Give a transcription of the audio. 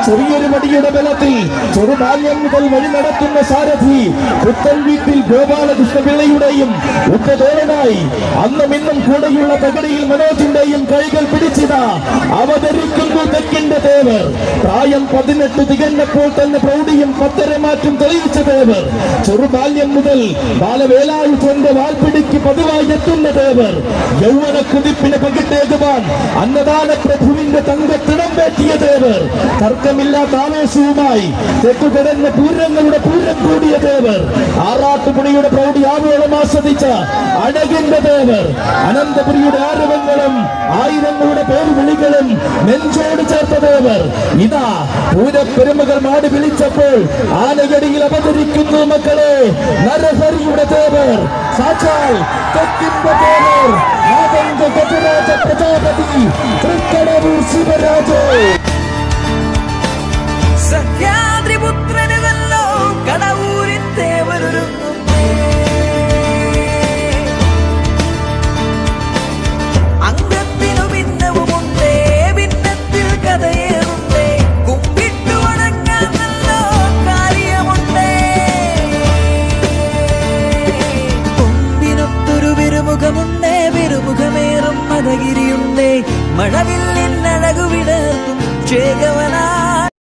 ചെറിയൊരു വടിയുടെ ബലത്തിൽ ചെറുബാല്യം മുതൽ വഴി നടത്തുന്ന സാരഥി പുത്തൻ വീട്ടിൽ ഗോപാലകൃഷ്ണപിള്ളയുടെയും ഉറ്റതോരനായി അന്നും ഇന്നും കൂടെയുള്ള തകടിയിൽ മനോജിന്റെയും കൈകൾ പിടിച്ചിത അവതരിക്കുന്നു തെക്കിന്റെ തേവർ. പ്രായം 18 തികഞ്ഞപ്പോൾ തന്നെ പ്രൗഢിയും പത്തരമാറ്റും തെളിയിച്ച തേവർ. ചെറുബാല്യം മുതൽ ബാലവേലായുധന്റെ വാൽപിടിക്ക് പതിവായി എത്തുന്ന തേവർ. യൗവന കുതിപ്പിനെ പകിട്ടേകുവാൻ അന്നദാന പ്രഭുവിന്റെ തങ്കത്തിടം വേറ്റിയ തേവർ. തർക്കമില്ലാത്ത ആവേശവുമായി തെക്കുകിടന്ന പൂരങ്ങളുടെ പൂരം കൂടിയ തേവർ. ആറാട്ടുപുണിയുടെ പ്രൗഢി ആവോളം ആസ്വദിച്ച അഴകിന്റെ തേവർ. അനന്തപുരിയുടെ ആരവങ്ങളും ആയിരങ്ങളുടെ പേരുവിളികളും നെഞ്ചോട് ചേർത്ത തേവർ. ഇതാ പൂരപ്പെരുമകൾ മാടി വിളിച്ചപ്പോൾ ആനയടിയിൽ അവതരിക്കുന്നു മക്കളെ നരഹരിയുടെ തേവർ. സാക്ഷാൽ തെക്കിന്റെ തേവർ ഗജരാജ പ്രജാപതി തൃക്കടവൂർ ശിവരാജ്. സഹ്യാദ്രിപുത്രനുവല്ലോ കടവൂരിൻ തേവരൊരുങ്ങുന്നേ. അംഗത്തിനു ഭിന്നവുമുണ്ടേ, ഭിന്നത്തിൽ കഥയേറുണ്ടേ. കുമ്പിട്ടു വണങ്ങാൻ നല്ലോ കാര്യമുണ്ടേ. കൊമ്പിനൊത്തൊരു വിരുമുഖമുണ്ടേ, വിരുമുഖമേറും മദഗിരിയുണ്ടേ. മഴവില്ലിൻ അഴകു വിടർത്തും ചേകവനാ